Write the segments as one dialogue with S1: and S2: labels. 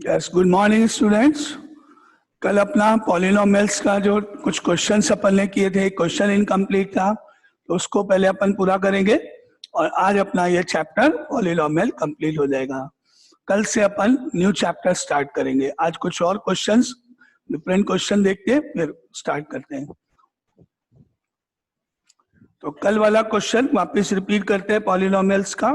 S1: Yes, good morning students. कल अपना polynomials का जो कुछ क्वेश्चन अपन ने किए थे, क्वेश्चन इनकम्प्लीट था, तो उसको पहले अपन पूरा करेंगे और आज अपना ये चैप्टर पॉलिनोमियल कंप्लीट हो जाएगा। कल से अपन न्यू चैप्टर स्टार्ट करेंगे। आज कुछ और क्वेश्चंस, डिफरेंट क्वेश्चन देखते हैं, फिर स्टार्ट करते हैं। तो कल वाला क्वेश्चन वापस रिपीट करते हैं पॉलिनोमियल्स का।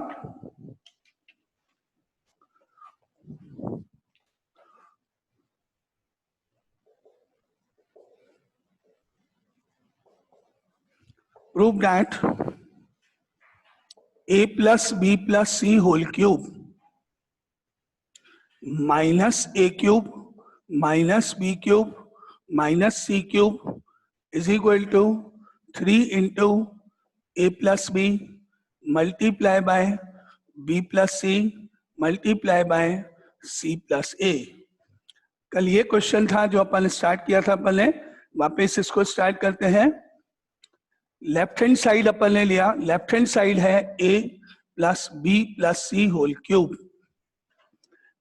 S1: Prove that a plus b plus c whole cube minus a cube minus b cube minus c cube is equal to 3 into a plus b multiply by b plus c multiply by c plus a। कल ये question था जो अपन start किया था, अपन ने वापस इसको start करते हैं। लेफ्ट हैंड साइड अपन ने लिया, लेफ्ट हैंड साइड है a plus b plus c whole cube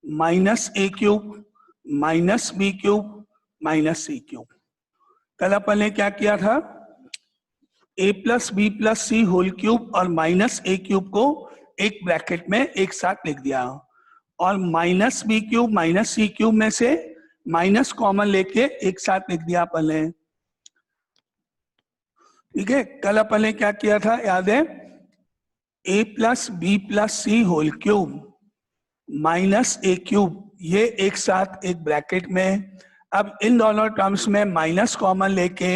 S1: minus a cube minus b cube minus c cube. कल अपन ने क्या किया था, a plus b plus c whole cube और माइनस ए क्यूब को एक ब्रैकेट में एक साथ लिख दिया और minus b cube minus c cube में से माइनस कॉमन लेके एक साथ लिख दिया अपन ने। ठीक है, कल अपन ने क्या किया था याद है, a plus b plus c whole cube minus a cube, ये एक साथ एक ब्रैकेट में। अब इन दोनों टर्म्स में माइनस कॉमन लेके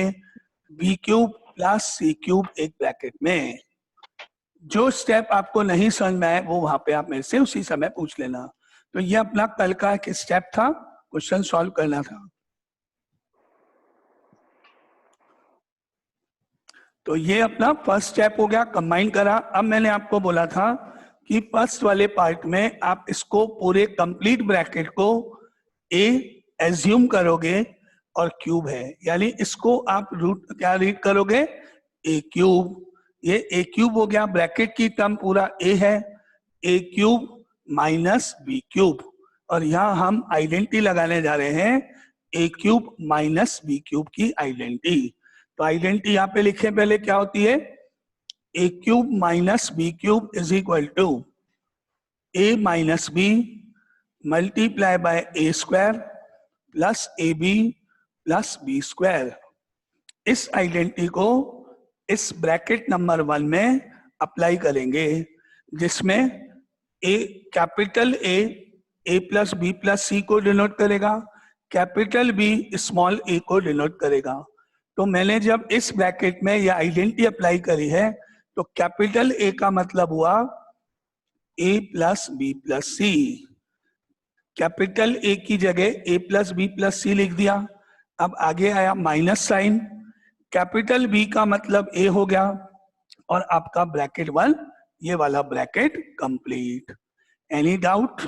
S1: बी क्यूब प्लस सी क्यूब एक ब्रैकेट में। जो स्टेप आपको नहीं समझ में आए वो वहां पे आप मेरे से उसी समय पूछ लेना। तो ये अपना कल का एक स्टेप था, क्वेश्चन सॉल्व करना था। तो ये अपना फर्स्ट स्टेप हो गया, कंबाइन करा। अब मैंने आपको बोला था कि फर्स्ट वाले पार्ट में आप इसको पूरे कंप्लीट ब्रैकेट को ए एज्यूम करोगे और क्यूब है, यानी इसको आप रूट क्या रीड करोगे, ए क्यूब। ये ए क्यूब हो गया, ब्रैकेट की टर्म पूरा ए है, a cube minus b cube. और यहाँ हम आइडेंटिटी लगाने जा रहे हैं, a cube minus b cube की आइडेंटिटी। तो आइडेंटिटी यहाँ पे लिखे, पहले क्या होती है, a cube minus b cube is equal to a minus b multiply by a square plus a b plus b square. इस आइडेंटिटी को इस ब्रैकेट नंबर 1 में अप्लाई करेंगे, जिसमें a capital a plus b plus सी को denote करेगा, capital B small ए को denote करेगा। तो मैंने जब इस ब्रैकेट में यह आइडेंटिटी अप्लाई करी है, तो कैपिटल ए का मतलब हुआ a plus b plus c. Capital a की जगह a plus b plus c लिख दिया। अब आगे आया माइनस साइन, कैपिटल बी का मतलब ए हो गया और आपका ब्रैकेट 1 ये वाला ब्रैकेट कंप्लीट। Any doubt?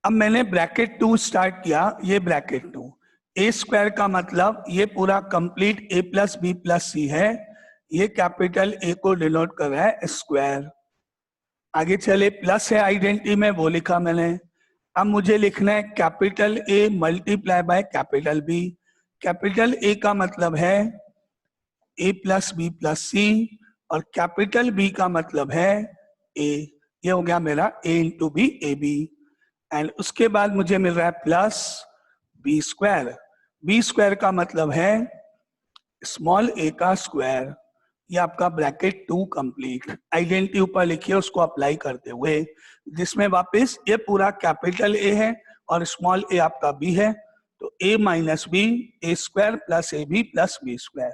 S1: अब मैंने ब्रैकेट 2 स्टार्ट किया, ये ब्रैकेट 2, ए स्क्वायर का मतलब ये पूरा कंप्लीट ए प्लस बी प्लस सी है, ये कैपिटल ए को डिनोट कर रहा है स्क्वायर। आगे चले, प्लस है आइडेंटिटी में, वो लिखा मैंने। अब मुझे लिखना है capital A multiply by capital B. Capital A का मतलब है a plus b plus c और कैपिटल बी का मतलब है ए। ये हो गया मेरा a into b, a b. And उसके बाद मुझे मिल रहा है plus b square. B square का मतलब है स्मॉल ए का स्क्वायर। ये आपका ब्रैकेट 2 कंप्लीट। आइडेंटिटी ऊपर लिखिए उसको अप्लाई करते हुए, जिसमें वापस ये पूरा कैपिटल ए है और स्मॉल ए आपका बी है। तो a minus b, a square plus a b plus b square.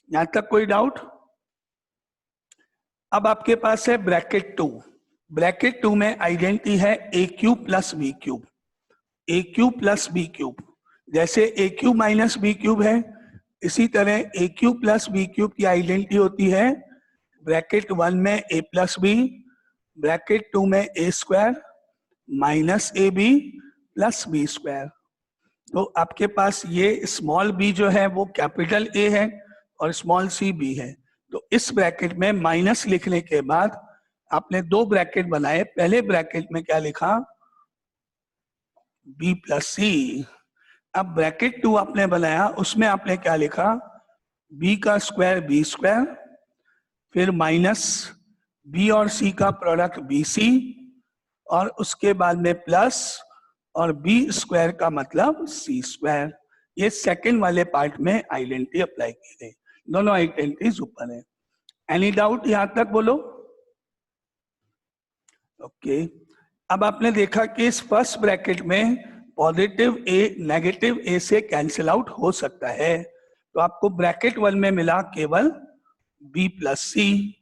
S1: यहां तक कोई डाउट? अब आपके पास है ब्रैकेट 2। ब्रैकेट 2 में आइडेंटिटी है a cube plus B cube, A cube plus B cube. जैसे ए क्यूब माइनस बी क्यूब है, इसी तरह ए क्यूब प्लस बी क्यूब की आइडेंटिटी होती है ब्रैकेट 1 में ए प्लस बी, ब्रैकेट 2 में a square minus a b plus b square. तो आपके पास ये स्मॉल बी जो है वो कैपिटल ए है और स्मॉल सी बी है। तो इस ब्रैकेट में माइनस लिखने के बाद आपने 2 ब्रैकेट बनाए। पहले ब्रैकेट में क्या लिखा, बी प्लस सी। अब ब्रैकेट 2 आपने बनाया, उसमें आपने क्या लिखा, बी का स्क्वायर बी स्क्वायर, फिर माइनस बी और सी का प्रोडक्ट बी सी, और उसके बाद में प्लस और बी स्क्वायर का मतलब सी स्क्वायर। ये सेकंड वाले पार्ट में आइडेंटिटी अप्लाई की गई, दोनों आइडेंटिटीज ऊपर है। एनी डाउट यहां तक बोलो? ओके। अब आपने देखा कि इस फर्स्ट ब्रैकेट में पॉजिटिव ए नेगेटिव ए से कैंसिल आउट हो सकता है, तो आपको ब्रैकेट 1 में मिला केवल बी प्लस सी।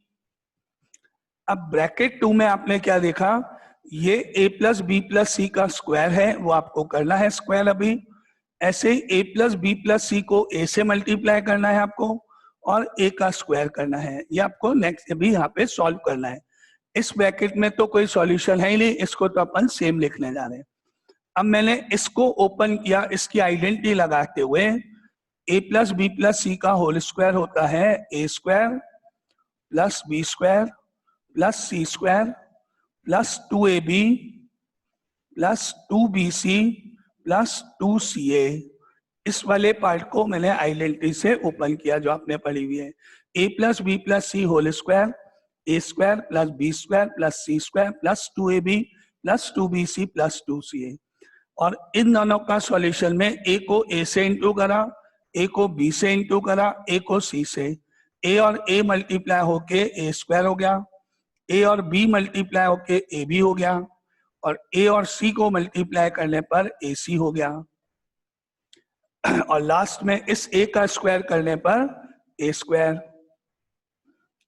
S1: अब ब्रैकेट 2 में आपने क्या देखा, ये a plus b plus c का स्क्वायर है, वो आपको करना है स्क्वायर अभी। ऐसे ही a प्लस बी प्लस सी को a से मल्टीप्लाई करना है आपको, और a का स्क्वायर करना है। ये आपको नेक्स्ट भी यहाँ पे सॉल्व करना है। इस ब्रैकेट में तो कोई सॉल्यूशन है ही नहीं, इसको तो अपन सेम लिखने जा रहे हैं। अब मैंने इसको ओपन किया, इसकी आइडेंटिटी लगाते हुए a plus b plus c का होल स्क्वायर होता है a square plus b square plus c square plus 2ab plus 2bc plus 2ca। इस वाले पार्ट को मैंने आइडेंटिटी से ओपन किया जो आपने पढ़ी हुई है, a plus b plus c whole square a square plus b square plus c square plus 2ab plus 2bc plus 2ca। और इन दोनों का सॉल्यूशन में a को a से इंटू करा, a को b से इंटू करा, a को c से। a और a मल्टीप्लाई होके a स्क्वायर हो गया, a और b मल्टीप्लाई होके ए बी हो गया, और a और c को मल्टीप्लाई करने पर ए सी हो गया, और लास्ट में इस a का स्क्वायर करने पर a स्क्वायर।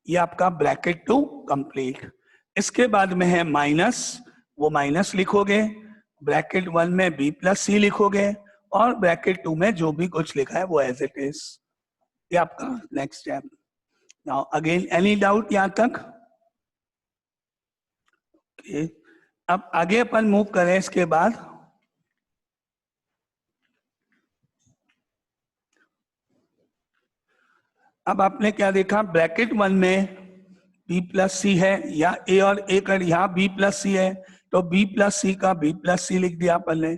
S1: ये आपका ब्रैकेट 2 कंप्लीट। इसके बाद में है माइनस, वो माइनस लिखोगे, ब्रैकेट 1 में b प्लस सी लिखोगे, और ब्रैकेट 2 में जो भी कुछ लिखा है वो एज इट इज। ये आपका next step. Now again any doubt यहां तक? अब आगे अपन मूव करें। इसके बाद अब आपने क्या देखा, ब्रैकेट 1 में b प्लस सी है, या a और a कर, यहाँ b प्लस सी है तो b प्लस सी का b प्लस सी लिख दिया अपन ने।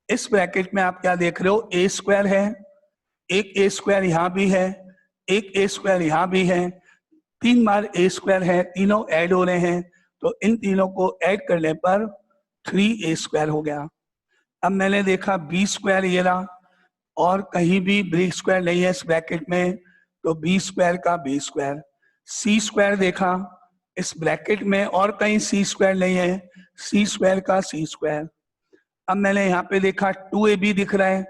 S1: इस ब्रैकेट में आप क्या देख रहे हो, a स्क्वायर है, एक a स्क्वायर यहाँ भी है, एक a स्क्वायर यहाँ भी है, 3 बार a स्क्वायर है, तीनों ऐड हो रहे हैं, तो इन तीनों को ऐड करने पर 3a स्क्वायर हो गया। अब मैंने देखा b स्क्वायर ये रहा, और कहीं भी b स्क्वायर नहीं है इस ब्रैकेट में, तो b स्क्वायर का b स्क्वायर। c स्क्वायर देखा इस ब्रैकेट में, और कहीं c स्क्वायर नहीं है, c स्क्वायर का c स्क्वायर। अब मैंने यहाँ पे देखा 2ab दिख रहा है,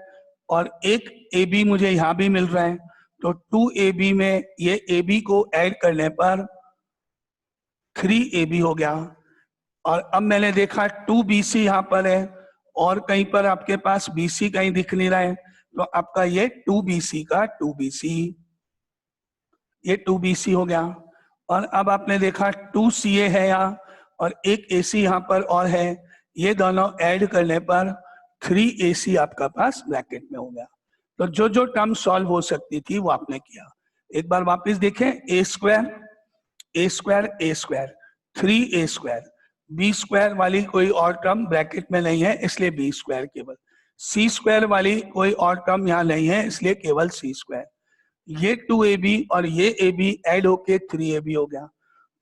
S1: और एक ab मुझे यहाँ भी मिल रहा है, तो 2ab में ये ab को ऐड करने पर 3ab हो गया। और अब मैंने देखा 2bc यहाँ पर है, और कहीं पर आपके पास bc कहीं दिख नहीं रहा है, तो आपका ये 2bc का 2bc, ये 2bc हो गया। और अब आपने देखा 2ca है यहाँ, और एक ac यहाँ पर और है, ये दोनों ऐड करने पर 3ac आपका पास ब्रैकेट में हो गया। तो जो जो टर्म सॉल्व हो सकती थी वो आपने किया। एक बार वापस देखें, a square a square a square 3a square, b square वाली कोई और टर्म ब्रैकेट में नहीं है इसलिए बी स्क्वायर केवल, सी स्क्वायर वाली कोई और टर्म यहाँ नहीं है इसलिए केवल सी स्क्वायर। ये 2ab और ये ab ऐड होके 3ab हो गया।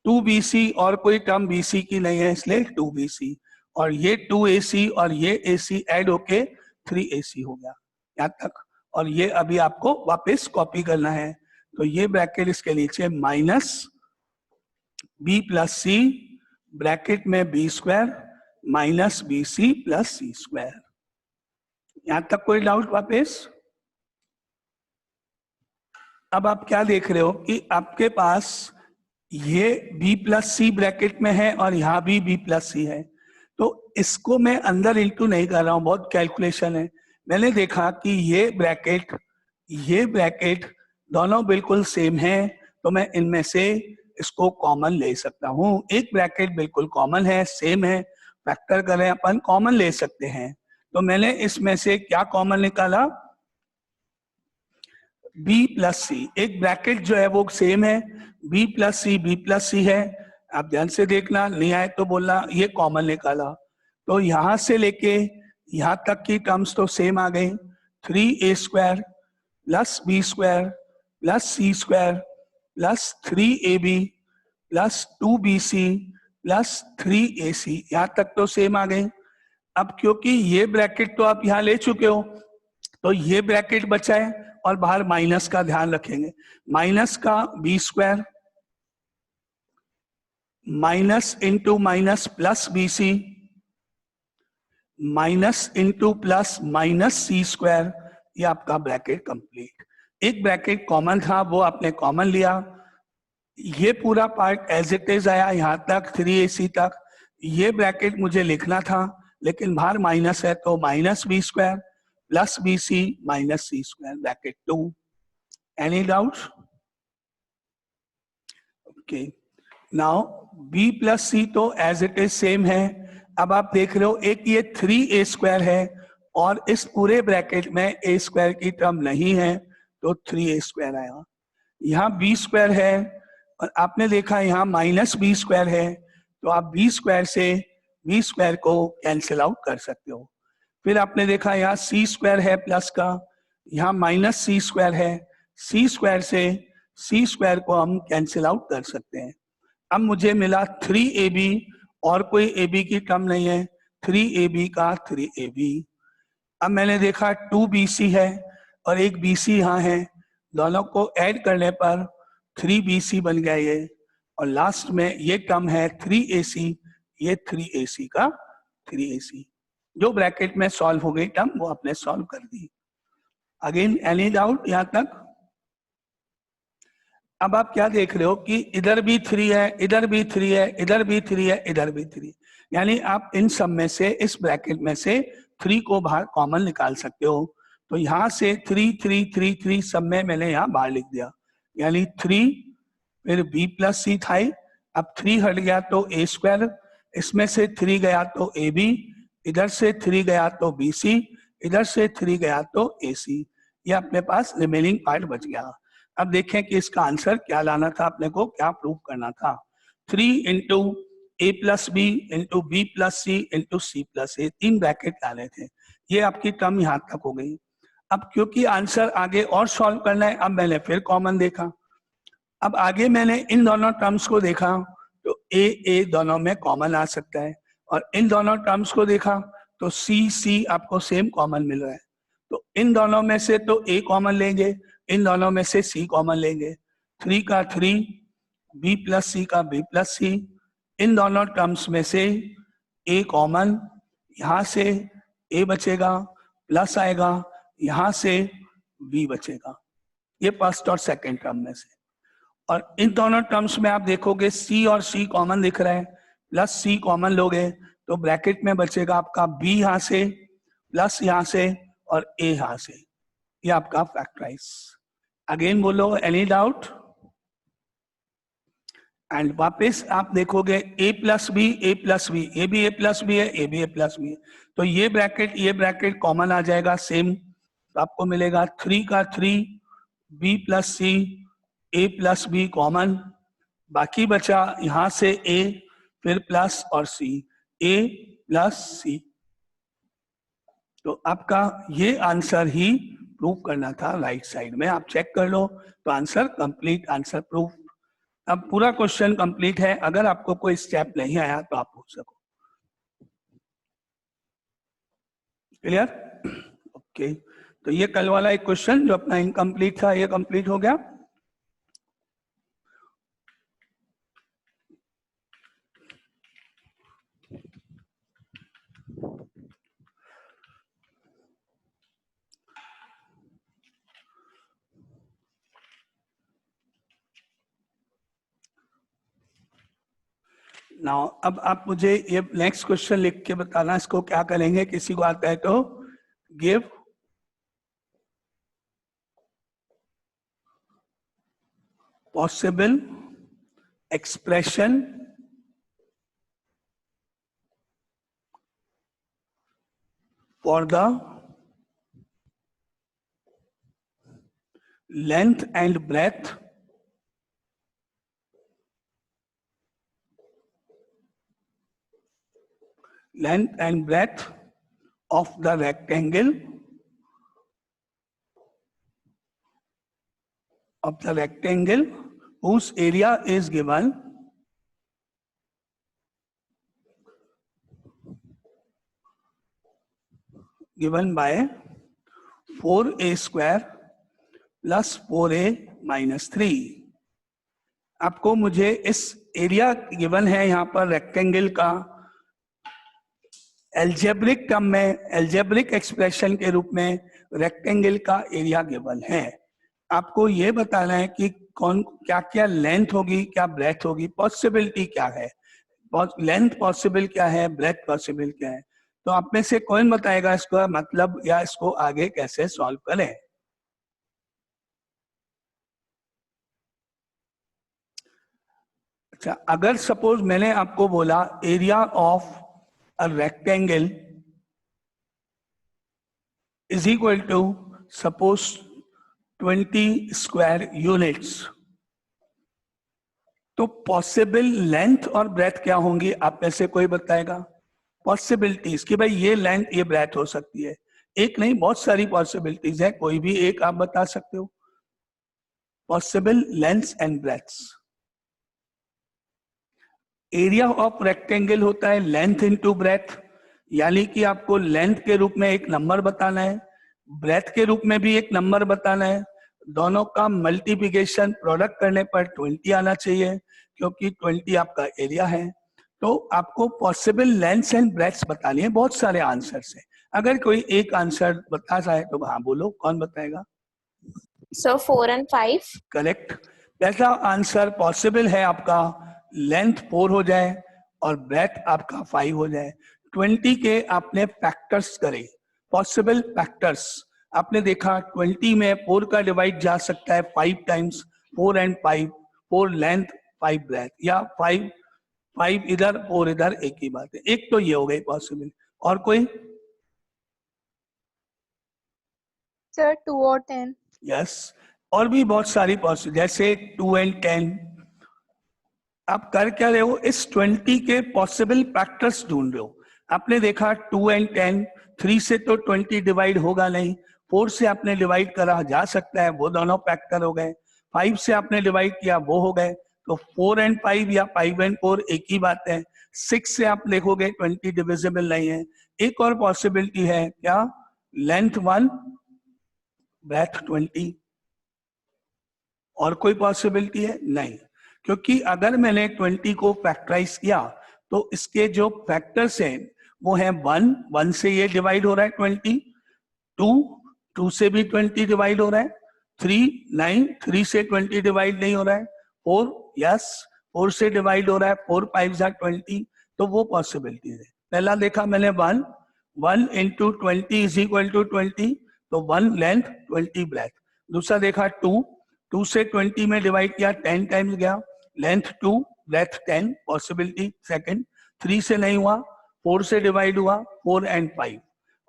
S1: 2bc और कोई टर्म bc की नहीं है इसलिए 2bc, और ये 2ac और ये ac ऐड होके 3ac हो गया यहाँ तक। और ये अभी आपको वापस कॉपी करना है, तो ये ब्रैकेट इसके नीचे minus b plus c bracket में b square minus b c plus c square. यहां तक कोई डाउट वापस? अब आप क्या देख रहे हो कि आपके पास ये b प्लस सी ब्रैकेट में है और यहाँ भी b प्लस सी है, तो इसको मैं अंदर इंटू नहीं कर रहा हूँ, बहुत कैलकुलेशन है। मैंने देखा कि ये ब्रैकेट दोनों बिल्कुल सेम हैं, तो मैं इनमें से इसको कॉमन ले सकता हूँ। एक ब्रैकेट बिल्कुल कॉमन है, सेम है, फैक्टर करें अपन कॉमन ले सकते हैं। तो मैंने इसमें से क्या कॉमन निकाला, b प्लस सी। एक ब्रैकेट जो है वो सेम है, b प्लस सी है, आप ध्यान से देखना, नहीं आए तो बोलना, ये कॉमन निकाला। तो यहां से लेके यहां तक की टर्म्स तो सेम आ गई, 3a² plus b² plus c² plus 3ab plus 2bc plus 3ac, यहां तक तो सेम आ गई। अब क्योंकि ये ब्रैकेट तो आप यहां ले चुके हो, तो ये ब्रैकेट बचा है और बाहर माइनस का ध्यान रखेंगे। माइनस का b² minus into minus plus bc minus into plus minus c², ये आपका ब्रैकेट कंप्लीट। एक ब्रैकेट कॉमन था, वो आपने कॉमन लिया, ये पूरा पार्ट एज इट इज आया यहां तक 3ac तक। ये ब्रैकेट मुझे लिखना था, लेकिन बाहर माइनस है, तो minus b² plus bc minus c² bracket 2। Any doubt? Okay, now b plus c तो एज इट इज सेम है। अब आप देख रहे हो एक ये 3a² है और इस पूरे ब्रैकेट में a² की टर्म नहीं है, तो 3a² आएगा। यहाँ b² है और आपने देखा यहाँ माइनस b² है, तो आप b² से b² को कैंसिल आउट कर सकते हो। फिर आपने देखा यहाँ c² है प्लस का, यहाँ माइनस c² है, c² से c² को हम कैंसिल आउट कर सकते हैं। अब मुझे मिला 3ab और कोई ab की टर्म नहीं है, 3ab का 3ab। अब मैंने देखा 2bc है और एक bc यहाँ है, दोनों को ऐड करने पर 3bc बन गया ये, और लास्ट में ये टर्म है 3ac, ये 3ac का 3ac। जो ब्रैकेट में सॉल्व हो गई टर्म वो आपने सॉल्व कर दी। अगेन एनी डाउट यहां तक? अब आप क्या देख रहे हो कि इधर भी 3 है, इधर भी 3 है, इधर भी 3 है, इधर भी 3, यानी आप इन सब में से, इस ब्रैकेट में से 3 को बाहर कॉमन निकाल सकते हो। तो यहां से 3 3 3 3 सब में मैंने यहां बाहर लिख दिया, यानी 3 फिर b प्लस सी था। अब 3 हट गया तो a², इसमें से 3 गया तो ab, इधर से 3 गया तो bc, इधर से 3 गया तो ac, ये अपने पास रिमेनिंग पार्ट बच गया। अब देखें कि इसका आंसर क्या लाना था, अपने को क्या प्रूव करना था। 3 into a plus b into b plus c into c plus a, 3 bracket डाले थे। ये आपकी टर्म यहां तक हो गई। अब क्योंकि आंसर आगे और सॉल्व करना है, अब मैंने फिर कॉमन देखा। अब आगे मैंने इन दोनों टर्म्स को देखा, तो ए दोनों में कॉमन आ सकता है, और इन दोनों टर्म्स को देखा तो सी आपको सेम कॉमन मिल रहा है। तो इन दोनों में से तो ए कॉमन लेंगे, इन दोनों में से सी कॉमन लेंगे। 3 का 3, बी प्लस सी का बी प्लस सी, इन दोनों टर्म्स में से ए कॉमन, यहां से ए बचेगा, प्लस आएगा, यहां से बी बचेगा, ये फर्स्ट और सेकंड टर्म में से। और इन दोनों टर्म्स में आप देखोगे सी और सी कॉमन दिख रहा है, प्लस सी कॉमन लोगे तो ब्रैकेट में बचेगा आपका बी यहां से, प्लस यहां से, और ए यहां से, ये आपका फैक्टराइज। अगेन बोलो, एनी डाउट? एंड वापस आप देखोगे ए प्लस बी, ए प्लस बी, ए भी ए प्लस बी है, ए भी ए प्लस बी है, तो ये ब्रैकेट कॉमन आ जाएगा सेम, तो आपको मिलेगा 3 का 3, बी प्लस सी, ए प्लस बी कॉमन, बाकी बचा यहां से ए, फिर प्लस और सी, ए प्लस सी। तो आपका ये आंसर ही प्रूव करना था राइट साइड में, आप चेक कर लो तो आंसर कंप्लीट, आंसर प्रूफ। अब पूरा क्वेश्चन कंप्लीट है, अगर आपको कोई स्टेप नहीं आया तो आप पूछ सको। क्लियर? ओके, तो ये कल वाला एक क्वेश्चन जो अपना इनकम्प्लीट था, ये कंप्लीट हो गया। नाउ अब आप मुझे ये नेक्स्ट क्वेश्चन लिख के बताना, इसको क्या करेंगे, किसी को आता है तो give possible expression for the length and breadth of the rectangle whose area is given by 4a square plus 4a minus 3। आपको मुझे इस एरिया गिवन है यहाँ पर रेक्टेंगल का, एल्जेब्रिक टर्म में, एल्जेब्रिक एक्सप्रेशन के रूप में रेक्टेंगल का एरिया गिवन है। आपको ये बताना है कि कौन क्या क्या लेंथ होगी, क्या ब्रेथ होगी, पॉसिबिलिटी क्या है, लेंथ पॉसिबल क्या है, ब्रेथ पॉसिबल क्या है। तो आप में से कौन बताएगा इसका मतलब या इसको आगे कैसे सॉल्व करें। अच्छा, अगर सपोज मैंने आपको बोला area of a rectangle is equal to suppose 20 square units, तो पॉसिबल लेंथ और ब्रेथ क्या होंगी, आप में से कोई बताएगा। पॉसिबिलिटीज कि भाई ये लेंथ ये ब्रेथ हो सकती है, एक नहीं बहुत सारी पॉसिबिलिटीज है, कोई भी एक आप बता सकते हो। Possible lengths and breaths. Area of rectangle होता है लेंथ इनटू ब्रेथ, यानी कि आपको लेंथ के रूप में एक नंबर बताना है, ब्रेथ के रूप में भी एक नंबर बताना है। दोनों का मल्टीप्लिकेशन प्रोडक्ट करने पर 20 आना चाहिए, क्योंकि 20 आपका एरिया है। तो आपको पॉसिबल लेंथ्स एंड ब्रेथ्स बतानी है। बहुत सारे आंसर्स हैं, अगर कोई एक आंसर बता जाए तो हाँ बोलो, कौन बताएगा।
S2: Sir 4 and 5।
S1: करेक्ट। पहला आंसर पॉसिबल है आपका लेंथ 4 हो जाए और ब्रेथ आपका 5 हो जाए। 20 के आपने फैक्टर्स करे, पॉसिबल फैक्टर्स आपने देखा 20 में 4 का डिवाइड जा सकता है 5 टाइम्स, 4 and 5, 4 लेंथ 5 ब्रेथ, या 5 इधर 4 इधर, एक ही बात है। एक तो ये हो गई पॉसिबल, और कोई।
S2: सर 2 और 10।
S1: यस, और भी बहुत सारी पॉसिबल, जैसे 2 and 10। आप कर क्या रहे हो, इस 20 के पॉसिबल फैक्टर्स ढूंढ रहे हो। आपने देखा 2 and 10, 3 से तो 20 डिवाइड होगा नहीं, 4 से आपने डिवाइड करा जा सकता है, वो दोनों फैक्टर हो गए। 5 से आपने डिवाइड किया, वो हो गए। तो 4 and 5 या 5 and 4 एक ही बात है। 6 से आप देखोगे 20 डिविजिबल नहीं है। एक और पॉसिबिलिटी है क्या, लेंथ 1 ब्रेथ 20। और कोई पॉसिबिलिटी है नहीं, क्योंकि अगर मैंने 20 को फैक्टराइज किया तो इसके जो फैक्टर्स हैं वो है 1 से ये डिवाइड हो रहा है 20, 2 से भी 20 डिवाइड हो रहा है, 3 से 20 डिवाइड नहीं हो रहा है, 4 से डिवाइड हो रहा है, 4 5 20। तो वो पॉसिबिलिटी है। पहला देखा मैंने 1 into 20 इज इक्वल टू 20, तो 1 लेंथ 20 ब्रेथ। दूसरा देखा 2 से 20 में डिवाइड किया 10 टाइम्स गया, लेंथ 2 ब्रेथ 10, पॉसिबिलिटी सेकंड। 3 से नहीं हुआ, 4 से डिवाइड हुआ, 4 and 5,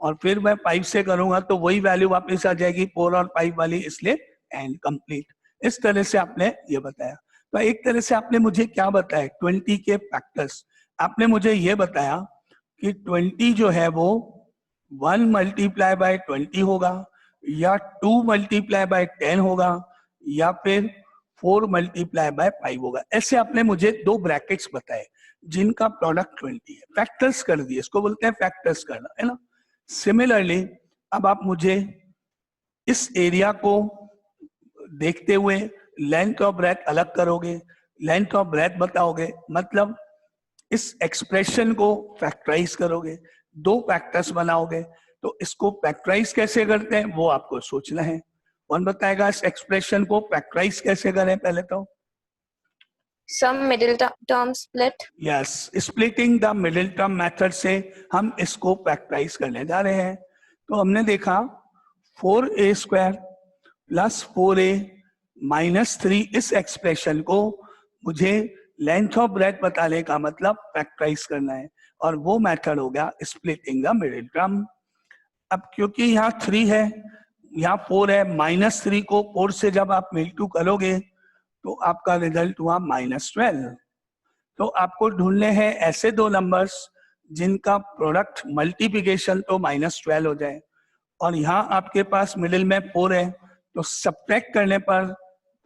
S1: और फिर मैं 5 से करूंगा तो वही वैल्यू वापस आ जाएगी 4 और 5 वाली, इसलिए एंड कंप्लीट। इस तरह से आपने ये बताया। तो एक तरह से आपने मुझे क्या बताया, 20 के फैक्टर्स। आपने मुझे ये बताया कि 20 जो है वो 1 मल्टीप्लाई बाय 20 होगा, या 2 मल्टीप्लाई बाय 10 होगा, या फिर 4 मल्टीप्लाई बाय 5 होगा। ऐसे आपने मुझे 2 ब्रैकेट्स बताए जिनका प्रोडक्ट 20 है। फैक्टर्स कर दिए, इसको बोलते हैं फैक्टर्स करना, है ना। सिमिलरली अब आप मुझे इस एरिया को देखते हुए लेंथ और ब्रेथ अलग करोगे, लेंथ और ब्रेथ बताओगे, मतलब इस एक्सप्रेशन को फैक्टराइज करोगे, 2 फैक्टर्स बनाओगे। तो इसको फैक्टराइज कैसे करते हैं वो आपको सोचना है। कौन बताएगा इस एक्सप्रेशन को फैक्टराइज कैसे करें पहले तो।
S2: Sum middle term split.
S1: Yes, splitting the middle term method से हम इसको फैक्टराइज करने जा रहे हैं। तो हमने देखा 4a square plus 4a minus 3, इस एक्सप्रेशन को मुझे लेंथ ऑफ ब्रेथ बताने का मतलब फैक्टराइज करना है, और वो मेथड हो गया स्प्लिटिंग द मिडिल टर्म। अब क्योंकि यहाँ 3 है, यहाँ 4 है, -3 को 4 से जब आप मल्टीप्लाई करोगे तो आपका रिजल्ट हुआ -12। तो आपको ढूंढने हैं ऐसे 2 नंबर्स जिनका प्रोडक्ट मल्टीप्लिकेशन तो -12 हो जाए, और यहाँ आपके पास मिडिल में 4 है, तो सब्ट्रैक्ट करने पर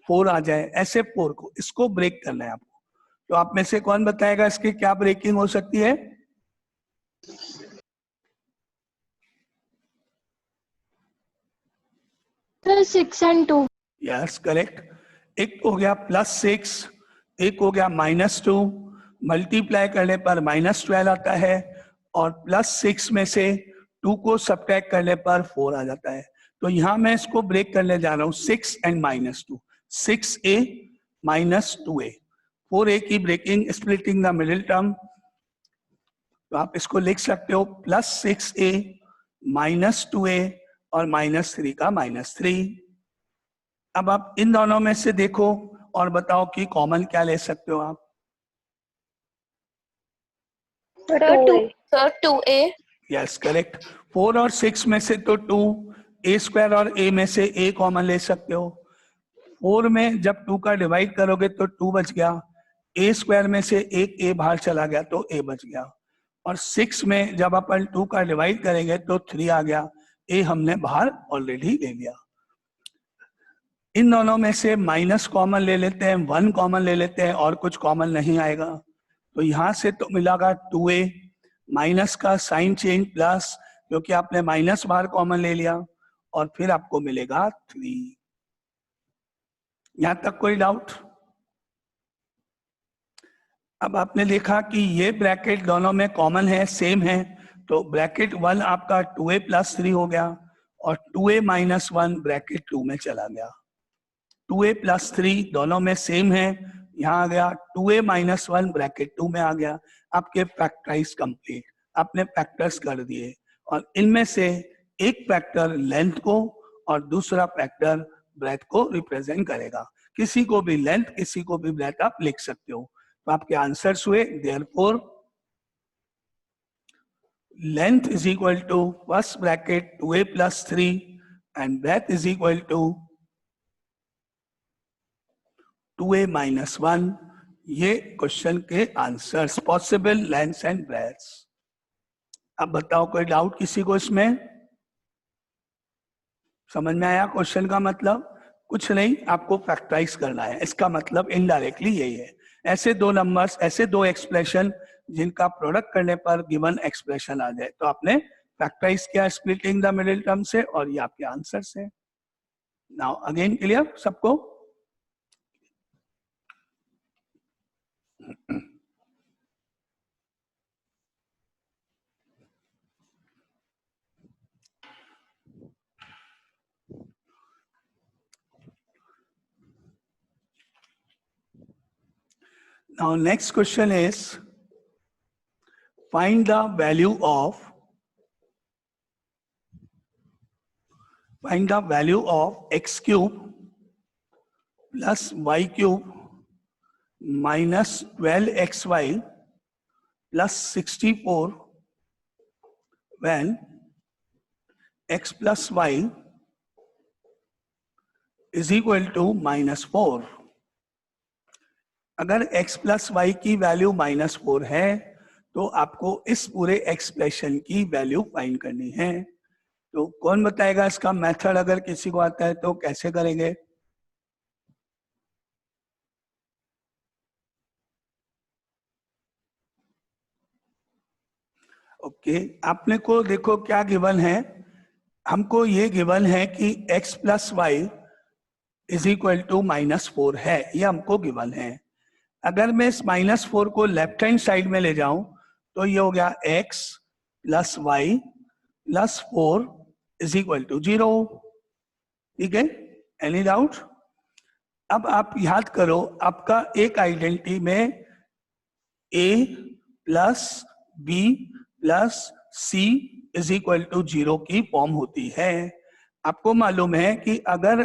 S1: 4 आ जाए, ऐसे 4 को, इसको ब्रेक करना है आपको। तो आप में से कौन बताएगा इसकी क्या ब्रेकिंग हो सकती है?
S2: Sir, 6 and 2.
S1: Yes correct. एक हो गया +6, एक हो गया -2, मल्टीप्लाई करने पर -12 आता है, और +6 में से 2 को सब्ट्रैक्ट करने पर 4 आ जाता है। तो यहां मैं इसको ब्रेक करने जा रहा हूं, 6 and -2, 6a -2a, 4a की breaking, splitting the middle term. तो आप इसको लिख सकते हो +6a -2a और -3 का -3। अब आप इन दोनों में से देखो और बताओ कि कॉमन क्या ले सकते हो आप?
S2: Sir, 2a.
S1: Yes correct. 4 और 6 में से तो 2, a² और a में से a कॉमन ले सकते हो। 4 में जब 2 का डिवाइड करोगे तो 2 बच गया, a² में से एक a बाहर चला गया तो a बच गया, और 6 में जब अपन 2 का डिवाइड करेंगे तो 3 आ गया, a हमने बाहर ऑलरेडी ले लिया। इन दोनों में से माइनस कॉमन ले लेते हैं, 1 कॉमन ले लेते हैं, और कुछ कॉमन नहीं आएगा। तो यहां से तो मिलेगा 2a, माइनस का साइन चेंज प्लस, क्योंकि आपने माइनस बाहर कॉमन ले लिया, और फिर आपको मिलेगा 3। यहां तक कोई डाउट? अब आपने देखा कि ये ब्रैकेट दोनों में कॉमन है, सेम है, तो ब्रैकेट 1 आपका 2a + 3 हो गया, और 2a - 1 ब्रैकेट 2 में चला गया। 2a + 3 दोनों में सेम है, यहाँ आ गया 2a - 1 ब्रैकेट 2 में आ गया। आपके फैक्टराइज कंप्लीट, आपने फैक्टर्स कर दिए, और इनमें से एक फैक्टर लेंथ को और दूसरा फैक्टर ब्रेथ को रिप्रेजेंट करेगा। किसी को भी लेंथ, किसी को भी ब्रेथ आप लिख सकते हो। तो आपके आंसर्स हुए, therefore length is equal to first bracket 2a + 3 and breadth is equal to 2a - 1। ये क्वेश्चन के answers, possible lengths and breadths. अब बताओ कोई डाउट किसी को इसमें? समझ में आया क्वेश्चन का मतलब? कुछ नहीं, आपको फैक्टराइज करना है, इसका मतलब इनडायरेक्टली यही है। ऐसे दो नंबर्स, ऐसे दो एक्सप्रेशन जिनका प्रोडक्ट करने पर गिवन एक्सप्रेशन आ जाए, तो आपने फैक्टराइज किया स्प्लिटिंग द मिडिल टर्म से, और ये आपके आंसर्स है। नाउ अगेन क्लियर सबको? Now next question is, find the value of x cube plus y cube minus 12xy plus 64 when x plus y is equal to -4। अगर x plus Y की value -4 है, तो आपको इस पूरे expression की value find करनी है। तो कौन बताएगा इसका मेथड? अगर किसी को आता है तो कैसे करेंगे? ओके, आपने को देखो क्या गिवन है, हमको ये गिवन है कि x plus y is equal to -4 है, ये हमको गिवन है। अगर मैं इस -4 को लेफ्ट हैंड साइड में ले जाऊं तो ये हो गया x plus y plus 4 is equal to 0। ठीक है, एनी डाउट? अब आप याद करो, आपका एक आइडेंटिटी में a plus b plus c is equal to 0 की फॉर्म होती है। आपको मालूम है कि अगर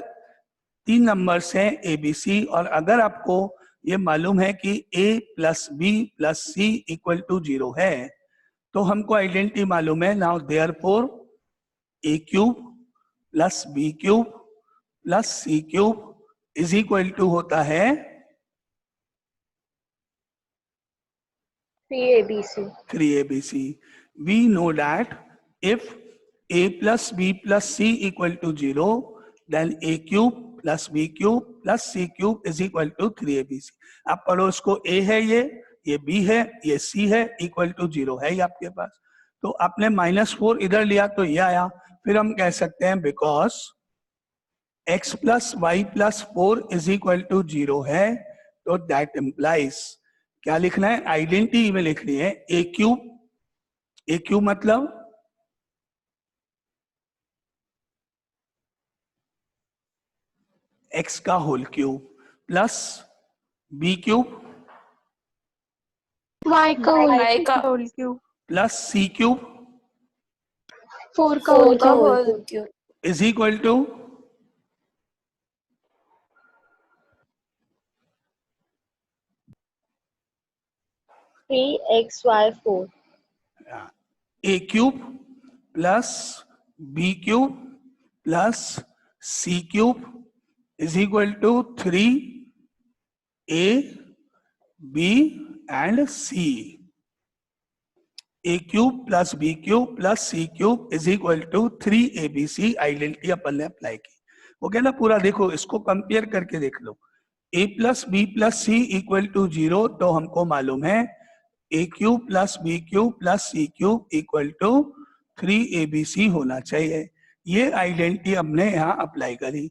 S1: 3 नंबर्स हैं ए बी सी, और अगर आपको ये मालूम है कि a plus b plus c equal to 0 है, तो हमको आइडेंटिटी मालूम है। Now therefore a cube plus B cube plus C cube is equal to होता है
S2: 3ABC.
S1: 3ABC. We know that if a plus b plus c equal to 0, then a cube plus b cube plus c cube is equal to 3ABC. अब पढ़ो, इसको a है, ये b है, ये c है, इक्वल टू 0 है ये आपके पास। तो आपने -4 इधर लिया तो ये आया। फिर हम कह सकते हैं because x plus y plus 4 is equal to 0 है, तो दैट इम्प्लाइज क्या लिखना है, आइडेंटिटी में लिखनी है ए क्यूब मतलब x का whole cube plus b cube
S2: Y का whole cube
S1: plus c cube
S2: 4 का whole cube
S1: is equal to
S2: (3xy4)
S1: a cube plus b cube plus c cube is equal to 3a b and c। a cube plus b cube plus c cube is equal to 3abc। Identity अपन ने apply की, वो क्या ना पूरा देखो, इसको compare करके देख लो। a plus b plus c equal to 0, तो हमको मालूम है a cube plus B cube plus C cube equal to 3abc होना चाहिए। ये आइडेंटिटी हमने यहाँ अप्लाई करी,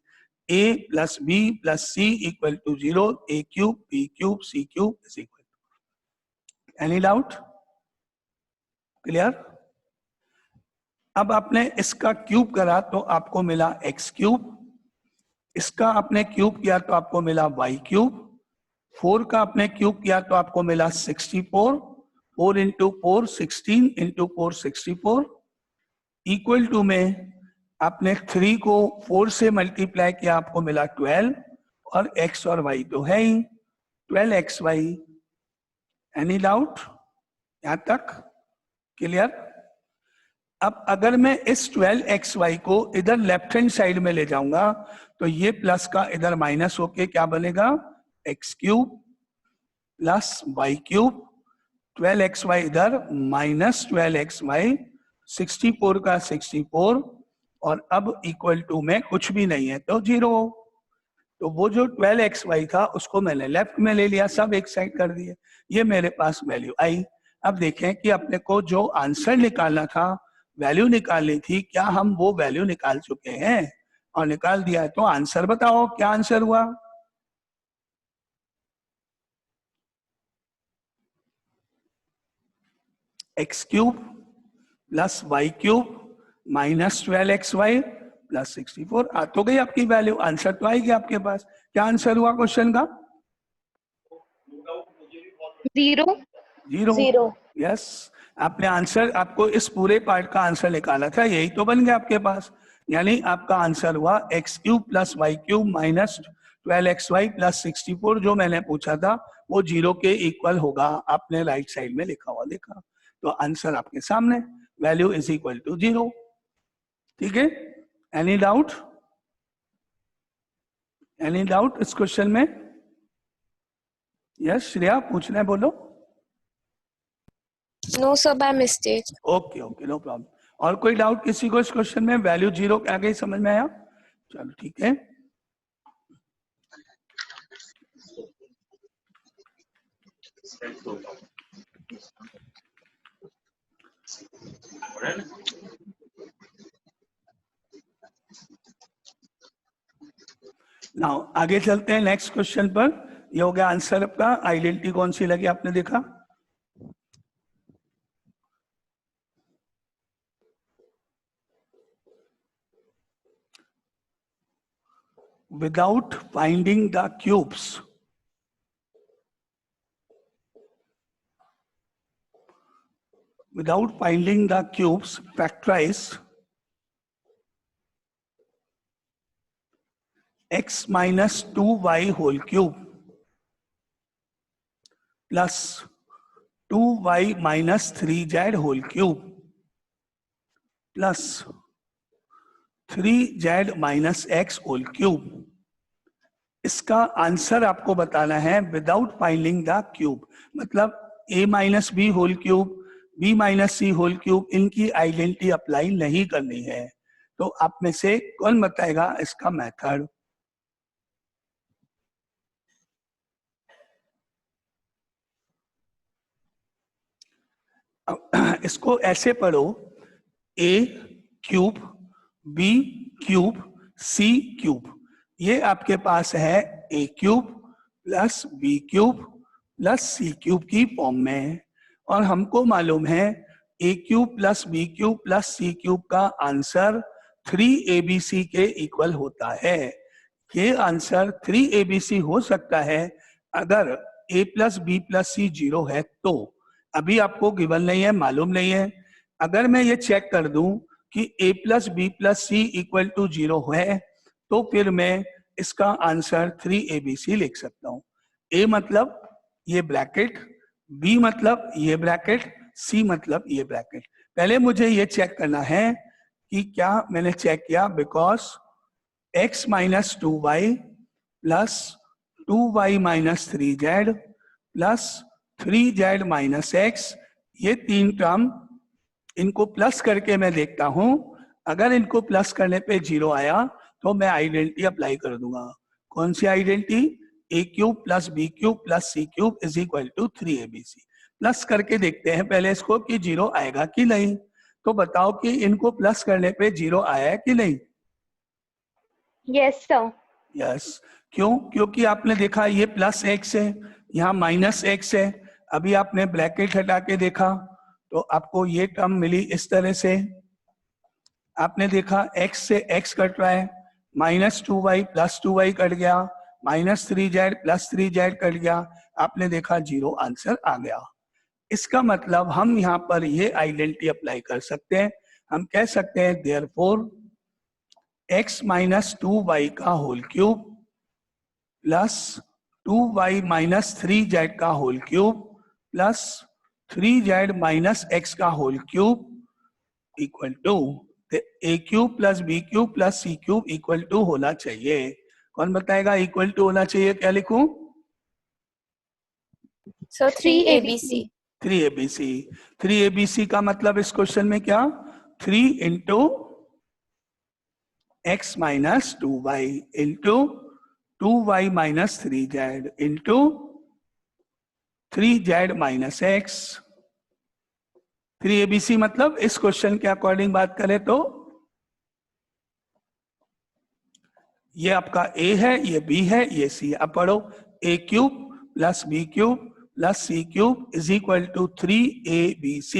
S1: a plus b plus c equal to 0, a cube b cube c cube is equal to. Any doubt? Clear? अब आपने इसका cube करा तो आपको मिला x क्यूब, इसका आपने क्यूब किया तो आपको मिला y क्यूब, 4 का आपने क्यूब किया तो आपको मिला 64, 4 इंटू 4 16 इंटू 4 64, इक्वल टू में आपने 3 को 4 से मल्टीप्लाई किया, आपको मिला 12, और x और y तो है ही 12xy। एनी डाउट यहां तक? क्लियर? अब अगर मैं इस 12xy को इधर लेफ्ट हैंड साइड में ले जाऊंगा तो ये प्लस का इधर माइनस होके क्या बनेगा, x cube plus y cube, 12xy इधर माइनस 12xy, 64 का 64, और अब इक्वल टू में कुछ भी नहीं है तो 0। तो वो जो 12xy था उसको मैंने लेफ्ट में ले लिया, सब एक साइड कर दिए, ये मेरे पास वैल्यू आई। अब देखें कि अपने को जो आंसर निकालना था, वैल्यू निकालनी थी, क्या हम वो वैल्यू निकाल चुके हैं? और निकाल दिया है तो आंसर बताओ, क्या आंसर हुआ? x cube plus y cube minus 12xy plus 64। आ तो गई आपकी वैल्यू, आंसर तो आएगी आपके पास। क्या आंसर हुआ क्वेश्चन का? 0। यस, आपने आंसर, आपको इस पूरे पार्ट का आंसर निकाला था, यही तो बन गया आपके पास। यानी आपका आंसर हुआ x cube plus y cube minus 12xy plus 64। जो मैंने पूछा था वो 0 के इक्वल होगा, आपने राइट साइड में लिखा हुआ देखा, तो आंसर आपके सामने, वैल्यू इज इक्वल टू 0। ठीक है? Any doubt? एनी डाउट इस क्वेश्चन में? यस श्रेया, पूछना है बोलो।
S2: No sir, by mistake.
S1: Okay okay, no problem. और कोई डाउट किसी को इस क्वेश्चन में? वैल्यू 0 आ गई, समझ में आया? चलो ठीक है। नाउ आगे चलते हैं नेक्स्ट क्वेश्चन पर। ये हो गया आंसर आपका। आइडेंटिटी कौन सी लगी आपने देखा? Without finding the cubes, factorize x minus 2y whole cube plus 2y minus 3z whole cube plus 3z minus x whole cube। इसका आंसर आपको बताना है विदाउट फाइंडिंग द क्यूब। मतलब a minus b whole cube, b minus c whole cube, इनकी identity apply नहीं करनी है। तो आप में से कौन बताएगा इसका मेथड? इसको ऐसे पढ़ो, a cube b cube c cube, ये आपके पास है a cube plus b cube plus c cube की फॉर्म में, और हमको मालूम है a cube plus b cube plus c cube का आंसर 3abc के इक्वल होता है। ये आंसर 3abc हो सकता है अगर a प्लस बी प्लस सी 0 है तो। अभी आपको गिवन नहीं है, मालूम नहीं है। अगर मैं ये चेक कर दूं कि a plus b plus c equal to 0 है तो फिर मैं इसका आंसर 3abc लिख सकता हूं। a मतलब ये ब्रैकेट, b मतलब ये ब्रैकेट, c मतलब ये ब्रैकेट। पहले मुझे ये चेक करना है कि क्या मैंने चेक किया, because x minus 2y plus 2y minus 3z plus 3z minus x, ये तीन टर्म, इनको प्लस करके मैं देखता हूं। अगर इनको प्लस करने पे 0 आया तो मैं आइडेंटिटी अप्लाई कर दूंगा। कौन सी identity? a cube plus B cube plus C cube is equal to 3abc। प्लस करके देखते हैं पहले इसको कि 0 आएगा कि नहीं। तो बताओ कि इनको प्लस करने पे 0 आया है कि नहीं?
S2: Yes sir.
S1: यस। क्यों? क्योंकि आपने देखा ये प्लस एक्स है, यहाँ माइनस एक्स है। अभी आपने ब्रैकेट हटा के देखा तो आपको ये टर्म मिली इस तरह से। आपने देखा x से x कट रहा है, minus 2y plus 2y cut गया, minus 3z plus 3z cut गया, आपने देखा 0 आंसर आ गया। इसका मतलब हम यहाँ पर ये आइडेंटिटी अप्लाई कर सकते हैं। हम कह सकते हैं देयरफॉर x माइनस 2y का whole cube plus 2y minus 3z का whole cube plus 3z minus x का whole cube equal to a cube plus B cube plus C cube equal to होना चाहिए। कौन बताएगा इक्वल टू होना चाहिए? क्या लिखूं?
S2: Sir 3abc।
S1: 3abc। 3abc का मतलब इस क्वेश्चन में क्या? 3 into x minus 2y into 2y minus 3z into 3z minus x। 3abc मतलब इस क्वेश्चन के अकॉर्डिंग बात करें तो ये आपका a है, ये b है, ये c। अब पढ़ो, a cube plus B cube plus C cube is equal to 3abc।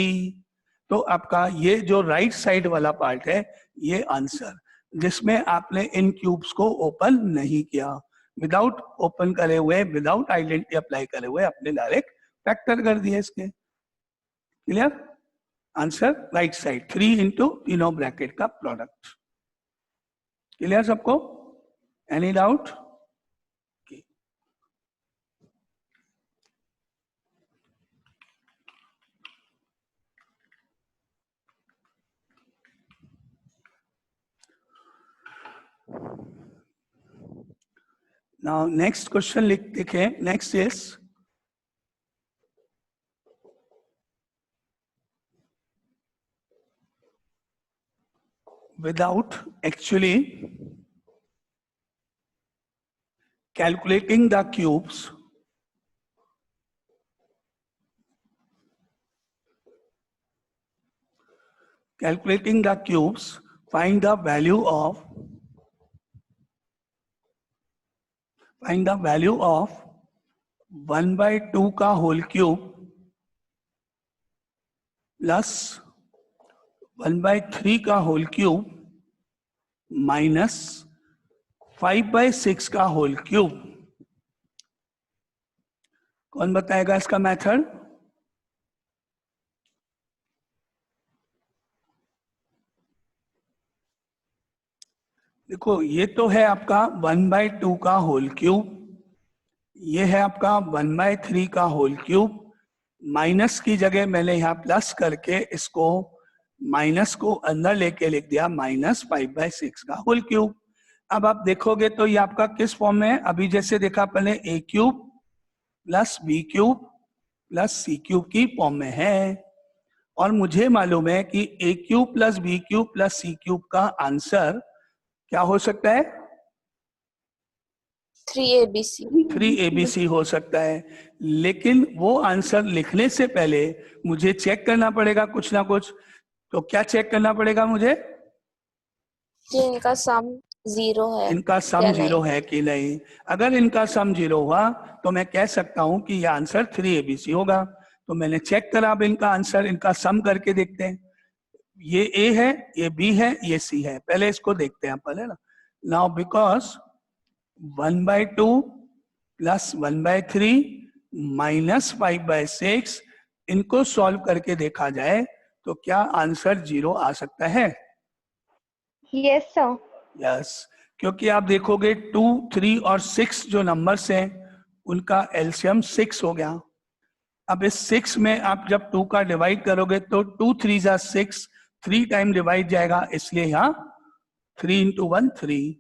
S1: तो आपका ये जो राइट साइड वाला पार्ट है ये आंसर, जिसमें आपने इन क्यूब्स को ओपन नहीं किया, विदाउट ओपन करे हुए, विदाउट आइडेंटिटी अप्लाई करे हुए आपने डायरेक्ट फैक्टर कर दिया इसके। Clear? Answer right side 3 into तीनों ब्रैकेट का प्रोडक्ट। क्लियर सबको? Any doubt? Now next question लिखे, next is without actually calculating the cubes, find the value of 1/2 का होल क्यूब प्लस 1/3 का होल क्यूब माइनस 5/6 का होल क्यूब। कौन बताएगा इसका मेथड? देखो, ये तो है आपका 1/2 का होल क्यूब, ये है आपका 1/3 का होल क्यूब। माइनस की जगह मैंने यहाँ प्लस करके इसको माइनस को अंदर लेके लिख दिया, माइनस 5/6 का होल क्यूब। अब आप देखोगे तो ये आपका किस फॉर्म में है? अभी जैसे देखा पहले a cube plus B cube plus C cube की फॉर्म में है। और मुझे मालूम है कि a cube plus B cube plus C cube का आंसर क्या हो सकता है?
S2: 3ABC.
S1: 3ABC हो सकता है। लेकिन वो आंसर लिखने से पहले मुझे चेक करना पड़ेगा कुछ ना कुछ। तो क्या चेक करना पड़ेगा मुझे?
S2: कि इनका सम 0 है
S1: इनका सम
S2: या
S1: 0
S2: नहीं।
S1: है कि नहीं। अगर इनका सम 0 हुआ तो मैं कह सकता हूं कि यह आंसर 3ABC होगा। तो मैंने चेक करा अब इनका आंसर, इनका सम करके देखते हैं। ये ए है, ये बी है, ये सी है। पहले इसको देखते हैं पहले ना। नाउ बिकॉज 1/2 प्लस 1/3 माइनस 5/6, इनको सॉल्व करके देखा जाए तो क्या आंसर 0 आ सकता है?
S3: Yes, sir.
S1: यस, क्योंकि आप देखोगे 2, 3 और 6 जो नंबर्स हैं उनका एलसीएम 6 हो गया। अब इस 6 में आप जब 2 का डिवाइड करोगे तो 2 3 जा 6, 3 टाइम डिवाइड जाएगा, इसलिए यहाँ 3 इंटू 1 3।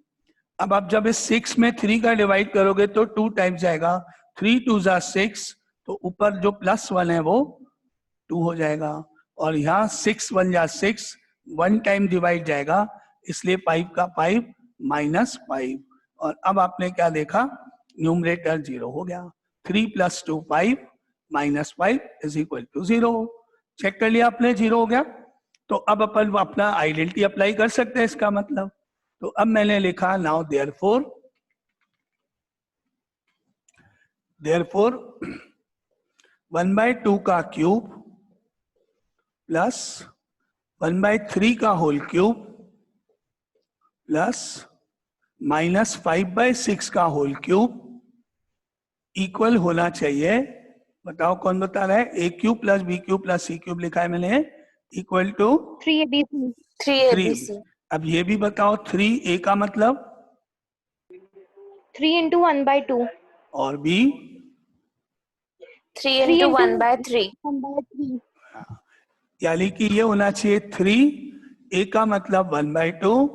S1: अब आप जब इस 6 में 3 का डिवाइड करोगे तो 2 टाइम्स जाएगा, 3 2 जा 6, तो ऊपर जो +1 है वो 2 हो जाएगा। और यहाँ 6 1 जा 6, 1 टाइम डिवाइड जाएगा, इसलिए 5 का 5 -5। और अब आपने क्या देखा? न्यूमरेटर 0 हो गया। 3 + 2 5 -5 = 0। चेक कर लिया आपने, 0 हो गया। तो अब अपन अपना आइडेंटिटी अप्लाई कर सकते हैं इसका मतलब। तो अब मैंने लिखा नाउ देयरफॉर 1/2 का क्यूब प्लस 1/3 का होल क्यूब प्लस -5/6 का होल क्यूब इक्वल होना चाहिए। बताओ कौन बता रहा है? A cube plus B cube plus C cube लिखा है मैंने, इक्वल टू
S3: 3ABC.
S2: 3ABC.
S1: अब ये भी बताओ 3A का मतलब
S3: 3 into 1/2.
S1: और B
S2: 3 into 1/3.
S3: 1/3.
S1: यानी कि ये होना चाहिए 3A का मतलब 1/2,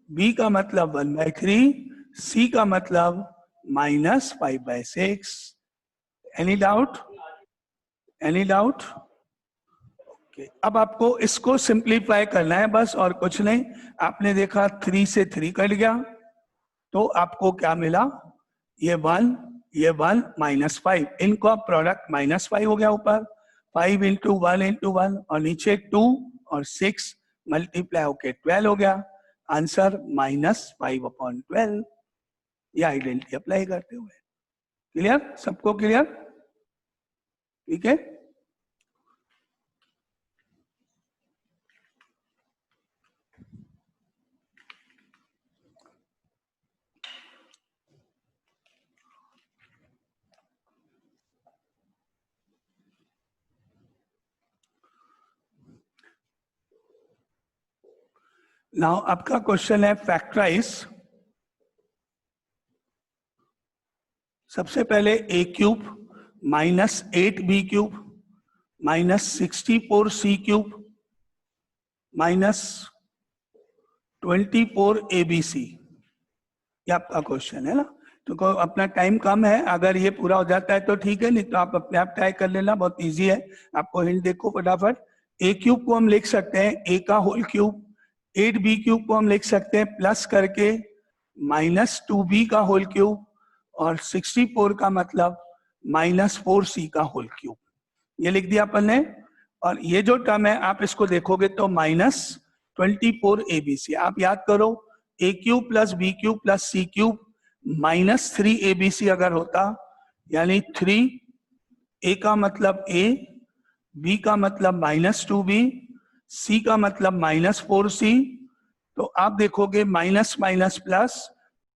S1: B का मतलब 1/3, C का मतलब -5/6। Any doubt? Any doubt? अब आपको इसको सिंप्लीफाई करना है बस, और कुछ नहीं। आपने देखा 3 से 3 कट गया तो आपको क्या मिला? ये 1, ये 1 -5, इनको प्रोडक्ट -5 हो गया ऊपर। 5 इंटू 1 इंटू 1 और नीचे 2 और 6 मल्टीप्लाई होके 12 हो गया। आंसर -5/12। ये आइडेंटिटी अप्लाई करते हुए। क्लियर? सबको क्लियर? ठीक है। नाउ आपका क्वेश्चन है फैक्टराइज। सबसे पहले ए cube -8b cube -64c cube -24abc, ये आपका क्वेश्चन है ना। तो अपना टाइम कम है, अगर ये पूरा हो जाता है तो ठीक है, नहीं तो आप अपने आप ट्राई कर लेना, बहुत इजी है। आपको हिंट देखो फटाफट। ए क्यूब को हम लिख सकते हैं ए का होल क्यूब, 8b क्यूब को हम लिख सकते हैं प्लस करके -2b का होल क्यूब, और 64 का मतलब -4c का होल क्यूब। ये लिख दिया अपन ने। और ये जो टर्म है आप इसको देखोगे तो -24abc। आप याद करो, A cube plus B cube plus C cube -3abc अगर होता, यानी 3 ए का मतलब ए, बी का मतलब -2b, सी का मतलब -4c। तो आप देखोगे माइनस माइनस प्लस,